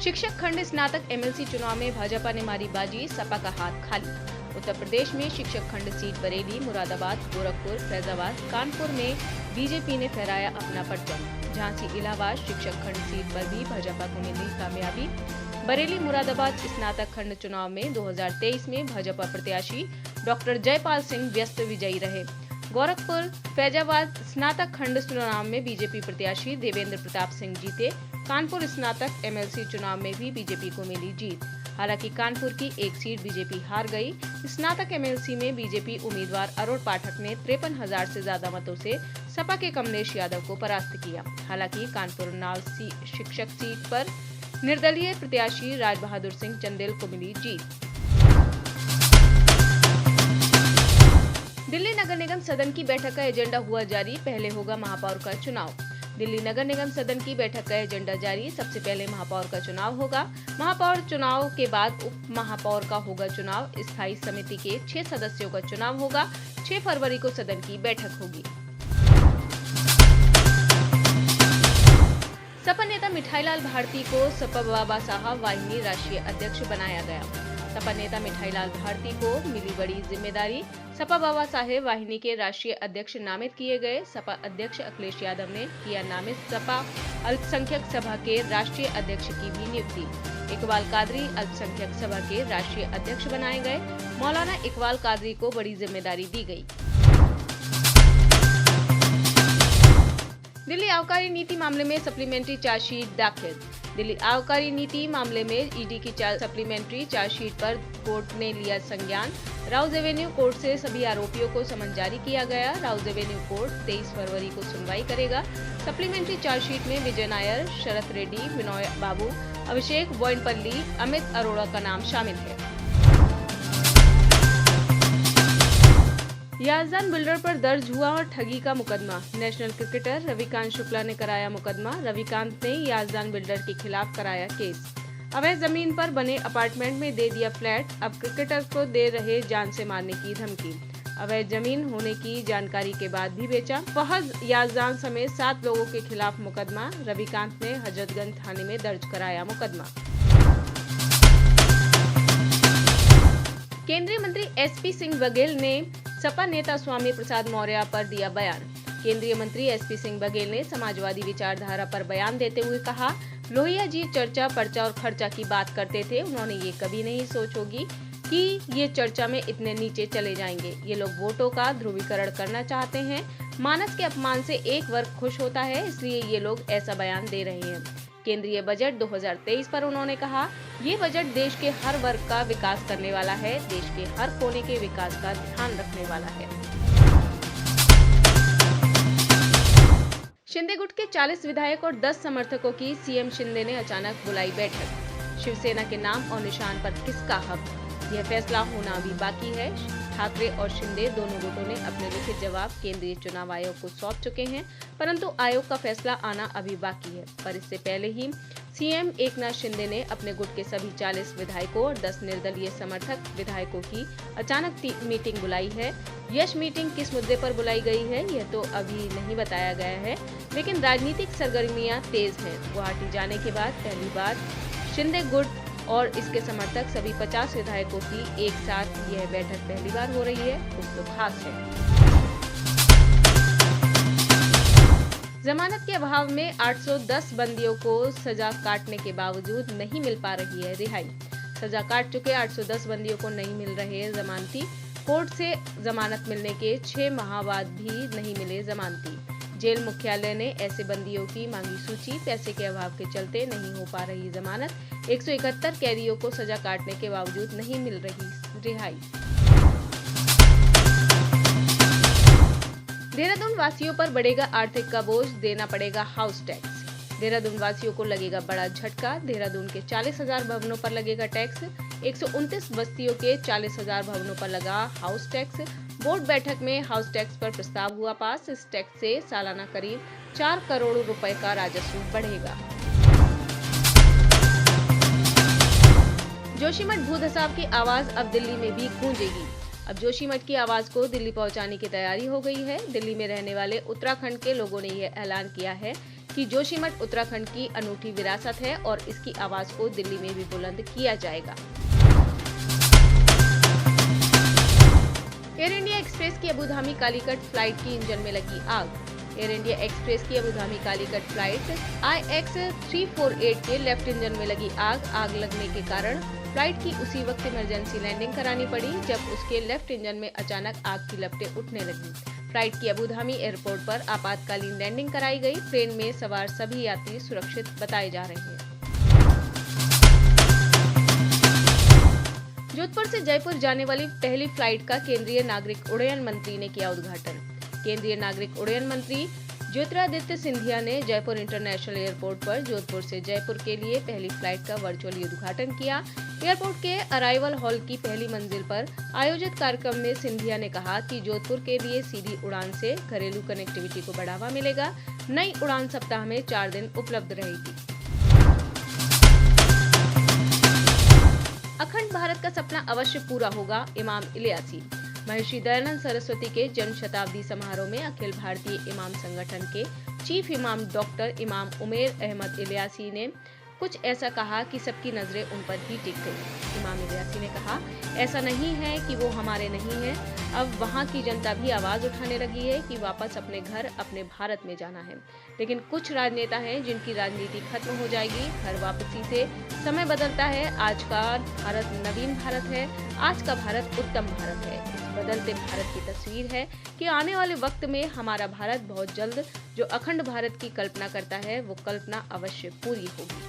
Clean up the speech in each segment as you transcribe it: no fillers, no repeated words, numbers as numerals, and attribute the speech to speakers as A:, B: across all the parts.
A: शिक्षक खंड स्नातक एमएलसी चुनाव में भाजपा ने मारी बाजी, सपा का हाथ खाली। उत्तर प्रदेश में शिक्षक खंड सीट बरेली, मुरादाबाद, गोरखपुर, फैजाबाद, कानपुर में बीजेपी ने फहराया अपना परचम। झांसी, इलाहाबाद शिक्षक खंड सीट पर भी भाजपा को मिली कामयाबी। बरेली, मुरादाबाद स्नातक खंड चुनाव में 2023 में भाजपा प्रत्याशी डॉक्टर जयपाल सिंह व्यस्त विजयी रहे। गोरखपुर, फैजाबाद स्नातक खंड चुनाव में बीजेपी प्रत्याशी देवेंद्र प्रताप सिंह जीते। कानपुर स्नातक एमएलसी चुनाव में भी बीजेपी को मिली जीत। हालांकि कानपुर की एक सीट बीजेपी हार गई। स्नातक एमएलसी में बीजेपी उम्मीदवार अरुण पाठक ने 53,000 से ज्यादा मतों से सपा के कमलेश यादव को परास्त किया। हालांकि कानपुर नाल शिक्षक सीट पर निर्दलीय प्रत्याशी राज बहादुर सिंह चंदेल को मिली जीत। दिल्ली नगर निगम सदन की बैठक का एजेंडा हुआ जारी, पहले होगा महापौर का चुनाव। दिल्ली नगर निगम सदन की बैठक का एजेंडा जारी, सबसे पहले महापौर का चुनाव होगा। महापौर चुनाव के बाद उप महापौर का होगा चुनाव। स्थायी समिति के 6 सदस्यों का चुनाव होगा। 6 फरवरी को सदन की बैठक होगी। सपा नेता मिठाईलाल भारती को सपा बाबा साहब वाहिनी राष्ट्रीय अध्यक्ष बनाया गया। सपा नेता मिठाईलाल भारती को मिली बड़ी जिम्मेदारी, सपा बाबा साहेब वाहिनी के राष्ट्रीय अध्यक्ष नामित किए गए। सपा अध्यक्ष अखिलेश यादव ने किया नामित सपा अल्पसंख्यक सभा के राष्ट्रीय अध्यक्ष की भी नियुक्ति। इकबाल कादरी अल्पसंख्यक सभा के राष्ट्रीय अध्यक्ष बनाए गए। मौलाना इकबाल कादरी को बड़ी जिम्मेदारी दी गई। दिल्ली आबकारी नीति मामले में सप्लीमेंट्री चार्जशीट दाखिल। दिल्ली आबकारी नीति मामले में ईडी की सप्लीमेंट्री चार्जशीट पर कोर्ट ने लिया संज्ञान। राउज एवेन्यू कोर्ट से सभी आरोपियों को समन जारी किया गया। राउज एवेन्यू कोर्ट 23 फरवरी को सुनवाई करेगा। सप्लीमेंट्री चार्जशीट में विजय नायर, शरत रेड्डी, विनोय बाबू, अभिषेक बोयनपल्ली, अमित अरोड़ा का नाम शामिल है। याजदान बिल्डर पर दर्ज हुआ ठगी का मुकदमा। नेशनल क्रिकेटर रविकांत शुक्ला ने कराया मुकदमा। रविकांत ने याजदान बिल्डर के खिलाफ कराया केस। अवैध जमीन पर बने अपार्टमेंट में दे दिया फ्लैट, अब क्रिकेटर को दे रहे जान से मारने की धमकी। अवैध जमीन होने की जानकारी के बाद भी बेचा। फहद याजदान समेत 7 लोगों के खिलाफ मुकदमा। रविकांत ने हजरतगंज थाने में दर्ज कराया मुकदमा। केंद्रीय मंत्री एसपी सिंह बघेल ने सपा नेता स्वामी प्रसाद मौर्य पर दिया बयान। केंद्रीय मंत्री एसपी सिंह बघेल ने समाजवादी विचारधारा पर बयान देते हुए कहा, लोहिया जी चर्चा, पर्चा और खर्चा की बात करते थे। उन्होंने ये कभी नहीं सोच होगी कि ये चर्चा में इतने नीचे चले जाएंगे। ये लोग वोटों का ध्रुवीकरण करना चाहते हैं। मानस के अपमान से एक वर्ग खुश होता है, इसलिए ये लोग ऐसा बयान दे रहे हैं। केंद्रीय बजट 2023 पर उन्होंने कहा, ये बजट देश के हर वर्ग का विकास करने वाला है, देश के हर कोने के विकास का ध्यान रखने वाला है। शिंदे गुट के 40 विधायक और 10 समर्थकों की सीएम शिंदे ने अचानक बुलाई बैठक। शिवसेना के नाम और निशान पर किसका हक, यह फैसला होना अभी बाकी है। ठाकरे और शिंदे दोनों गुटों ने अपने लिखित जवाब केंद्रीय चुनाव आयोग को सौंप चुके हैं, परंतु आयोग का फैसला आना अभी बाकी है। पर इससे पहले ही सीएम एकनाथ शिंदे ने अपने गुट के सभी 40 विधायकों और 10 निर्दलीय समर्थक विधायकों की अचानक मीटिंग बुलाई है। यश मीटिंग किस मुद्दे पर बुलाई गई है, यह तो अभी नहीं बताया गया है, लेकिन राजनीतिक सरगर्मियां तेज हैं। गुवाहाटी जाने के बाद पहली बार शिंदे गुट और इसके समर्थक सभी 50 विधायकों की एक साथ यह बैठक पहली बार हो रही है, कुछ तो खास है। जमानत के अभाव में 810 बंदियों को सजा काटने के बावजूद नहीं मिल पा रही है रिहाई। सजा काट चुके 810 बंदियों को नहीं मिल रहे हैं जमानती। कोर्ट से जमानत मिलने के 6 माह बाद भी नहीं मिले जमानती। जेल मुख्यालय ने ऐसे बंदियों की मांगी सूची, पैसे के अभाव के चलते नहीं हो पा रही जमानत। 171 कैदियों को सजा काटने के बावजूद नहीं मिल रही रिहाई। देहरादून वासियों पर बढ़ेगा आर्थिक का बोझ, देना पड़ेगा हाउस टैक्स। देहरादून वासियों को लगेगा बड़ा झटका। देहरादून के 40,000 भवनों पर लगेगा टैक्स। 129 बस्तियों के 40,000 भवनों पर लगा हाउस टैक्स। बोर्ड बैठक में हाउस टैक्स पर प्रस्ताव हुआ पास। इस टैक्स से सालाना करीब 4 करोड़ रुपए का राजस्व बढ़ेगा। जोशीमठ भू धसाव की आवाज अब दिल्ली में भी गूंजेगी। अब जोशीमठ की आवाज को दिल्ली पहुंचाने की तैयारी हो गई है। दिल्ली में रहने वाले उत्तराखंड के लोगों ने यह ऐलान किया है कि जोशीमठ उत्तराखंड की अनूठी विरासत है और इसकी आवाज को दिल्ली में भी बुलंद किया जाएगा। एयर इंडिया एक्सप्रेस की अबुधाबी कालीकट फ्लाइट की इंजन में लगी आग। एयर इंडिया एक्सप्रेस की अबुधाबी कालीकट फ्लाइट IX348 के लेफ्ट इंजन में लगी आग लगने के कारण फ्लाइट की उसी वक्त इमरजेंसी लैंडिंग करानी पड़ी जब उसके लेफ्ट इंजन में अचानक आग की लपटें उठने लगी। फ्लाइट की अबुधाबी एयरपोर्ट पर आपातकालीन लैंडिंग कराई गई। प्लेन में सवार सभी यात्री सुरक्षित बताए जा रहे हैं। जोधपुर से जयपुर जाने वाली पहली फ्लाइट का केंद्रीय नागरिक उड्डयन मंत्री ने किया उद्घाटन। केंद्रीय नागरिक उड्डयन मंत्री ज्योतिरादित्य सिंधिया ने जयपुर इंटरनेशनल एयरपोर्ट पर जोधपुर से जयपुर के लिए पहली फ्लाइट का वर्चुअली उद्घाटन किया। एयरपोर्ट के अराइवल हॉल की पहली मंजिल पर आयोजित कार्यक्रम में सिंधिया ने कहा कि जोधपुर के लिए सीधी उड़ान से घरेलू कनेक्टिविटी को बढ़ावा मिलेगा। नई उड़ान सप्ताह में 4 दिन उपलब्ध रहेगी। अखंड भारत का सपना अवश्य पूरा होगा, इमाम इलियासी। महर्षि दयानंद सरस्वती के जन्म शताब्दी समारोह में अखिल भारतीय इमाम संगठन के चीफ इमाम डॉक्टर इमाम उमेर अहमद इलियासी ने कुछ ऐसा कहा कि सबकी नजरें उन पर ही टिक गई। इमाम इलियासी ने कहा, ऐसा नहीं है कि वो हमारे नहीं हैं, अब वहाँ की जनता भी आवाज उठाने लगी है कि वापस अपने घर अपने भारत में जाना है। लेकिन कुछ राजनेता हैं जिनकी राजनीति खत्म हो जाएगी। घर वापसी से समय बदलता है। आज का भारत नवीन भारत है। आज का भारत उत्तम भारत है। इस बदलते भारत की तस्वीर है कि आने वाले वक्त में हमारा भारत बहुत जल्द जो अखंड भारत की कल्पना करता है वो कल्पना अवश्य पूरी होगी।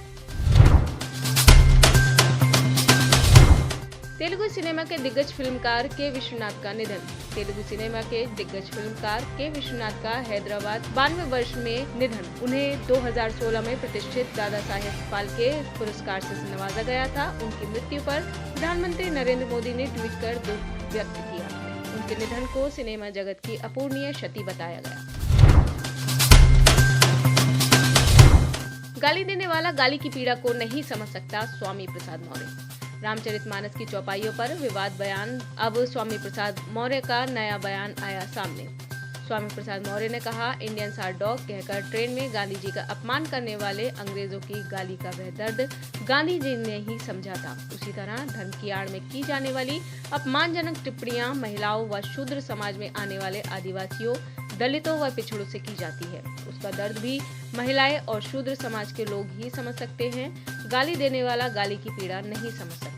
A: तेलुगु सिनेमा के दिग्गज फिल्मकार के विश्वनाथ का निधन। तेलुगु सिनेमा के दिग्गज फिल्मकार के विश्वनाथ का हैदराबाद 92 वर्ष में निधन। उन्हें 2016 में प्रतिष्ठित दादा साहेब फाल्के पुरस्कार से नवाजा गया था। उनकी मृत्यु पर प्रधानमंत्री नरेंद्र मोदी ने ट्वीट कर दुख व्यक्त किया। उनके निधन को सिनेमा जगत की अपूरणीय क्षति बताया गया। गाली देने वाला गाली की पीड़ा को नहीं समझ सकता, स्वामी प्रसाद मौर्य। रामचरितमानस की चौपाइयों पर विवाद बयान। अब स्वामी प्रसाद मौर्य का नया बयान आया सामने। स्वामी प्रसाद मौर्य ने कहा, इंडियंस आर डॉग कहकर ट्रेन में गांधी जी का अपमान करने वाले अंग्रेजों की गाली का वह दर्द गांधी जी ने ही समझा था। उसी तरह धर्म की आड़ में की जाने वाली अपमानजनक टिप्पणियां महिलाओं व शूद्र समाज में आने वाले आदिवासियों, दलितों व पिछड़ों से की जाती है। उसका दर्द भी महिलाएं और शूद्र समाज के लोग ही समझ सकते हैं। गाली देने वाला गाली की पीड़ा नहीं समझ सकता।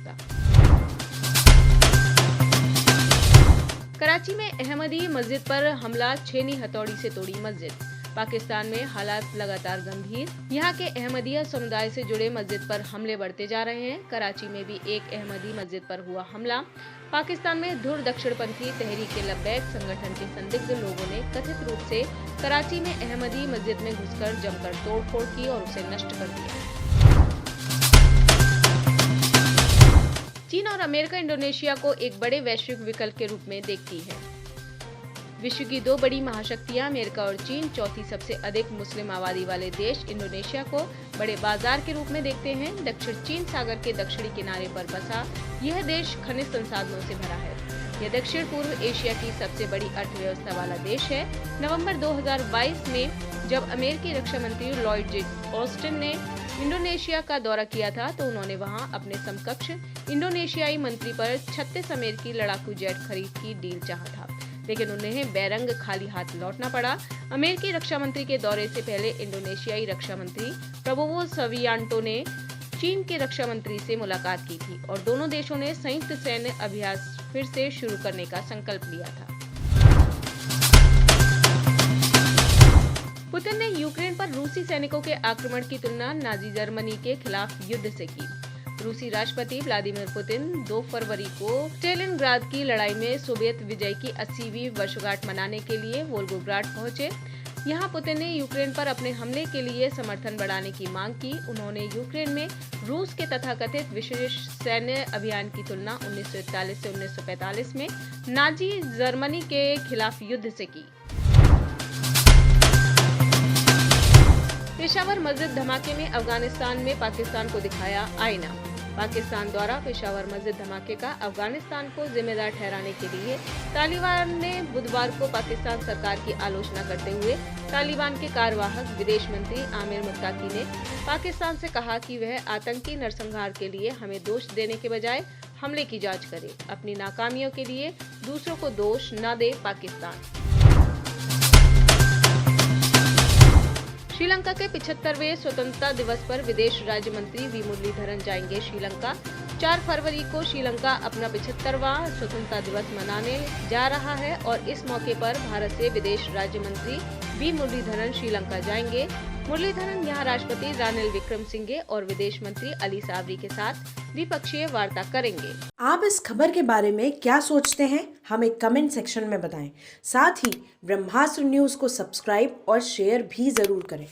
A: कराची में अहमदी मस्जिद पर हमला, छेनी हथौड़ी से तोड़ी मस्जिद। पाकिस्तान में हालात लगातार गंभीर। यहाँ के अहमदिया समुदाय से जुड़े मस्जिद पर हमले बढ़ते जा रहे हैं। कराची में भी एक अहमदी मस्जिद पर हुआ हमला। पाकिस्तान में धुर दक्षिणपंथी तहरीक-ए-लब्बैक संगठन के संदिग्ध लोगों ने कथित रूप से कराची में अहमदी मस्जिद में घुसकर जमकर तोड़फोड़ की और उसे नष्ट कर दिया। चीन और अमेरिका इंडोनेशिया को एक बड़े वैश्विक विकल्प के रूप में देखती है। विश्व की 2 बड़ी महाशक्तियां अमेरिका और चीन चौथी सबसे अधिक मुस्लिम आबादी वाले देश इंडोनेशिया को बड़े बाजार के रूप में देखते हैं। दक्षिण चीन सागर के दक्षिणी किनारे पर बसा यह देश खनिज संसाधनों से भरा है। यह दक्षिण पूर्व एशिया की सबसे बड़ी अर्थव्यवस्था वाला देश है। नवंबर 2022 में जब अमेरिकी रक्षा मंत्री लॉयड जे ऑस्टिन ने इंडोनेशिया का दौरा किया था तो उन्होंने वहां अपने समकक्ष इंडोनेशियाई मंत्री पर 36 अमेरिकी लड़ाकू जेट खरीद की डील चाहा था, लेकिन उन्हें बेरंग खाली हाथ लौटना पड़ा। अमेरिकी रक्षा मंत्री के दौरे से पहले इंडोनेशियाई रक्षा मंत्री प्रबोवो सवियांटो ने चीन के रक्षा मंत्री से मुलाकात की थी और दोनों देशों ने संयुक्त सैन्य अभ्यास फिर से शुरू करने का संकल्प लिया था। पुतिन ने यूक्रेन पर रूसी सैनिकों के आक्रमण की तुलना नाजी जर्मनी के खिलाफ युद्ध से की। रूसी राष्ट्रपति व्लादिमीर पुतिन 2 फरवरी को स्टेलिनग्राद की लड़ाई में सोवियत विजय की 80वीं वर्षगांठ मनाने के लिए वोल्गोग्राड पहुंचे। यहां पुतिन ने यूक्रेन पर अपने हमले के लिए समर्थन बढ़ाने की मांग की। उन्होंने यूक्रेन में रूस के तथाकथित विशेष सैन्य अभियान की तुलना 1941 से 1945 में नाजी जर्मनी के खिलाफ युद्ध से की। पेशावर मस्जिद धमाके में अफगानिस्तान में पाकिस्तान को दिखाया आईना। पाकिस्तान द्वारा पेशावर मस्जिद धमाके का अफगानिस्तान को जिम्मेदार ठहराने के लिए तालिबान ने बुधवार को पाकिस्तान सरकार की आलोचना करते हुए तालिबान के कार्यवाहक विदेश मंत्री आमिर मुत्ताकी ने पाकिस्तान से कहा कि वह आतंकी नरसंहार के लिए हमें दोष देने के बजाय हमले की जांच करे। अपनी नाकामियों के लिए दूसरों को दोष न दे पाकिस्तान। श्रीलंका के 75वें स्वतंत्रता दिवस पर विदेश राज्य मंत्री वी मुरलीधरन जाएंगे श्रीलंका। 4 फरवरी को श्रीलंका अपना 75वां स्वतंत्रता दिवस मनाने जा रहा है और इस मौके पर भारत से विदेश राज्य मंत्री वी मुरलीधरन श्रीलंका जाएंगे। मुरलीधरन यहां राष्ट्रपति रानिल विक्रमसिंघे और विदेश मंत्री अली सावरी के साथ द्विपक्षीय वार्ता करेंगे।
B: आप इस खबर के बारे में क्या सोचते हैं, हमें कमेंट सेक्शन में बताएं। साथ ही ब्रह्मास्त्र न्यूज को सब्सक्राइब और शेयर भी जरूर करें।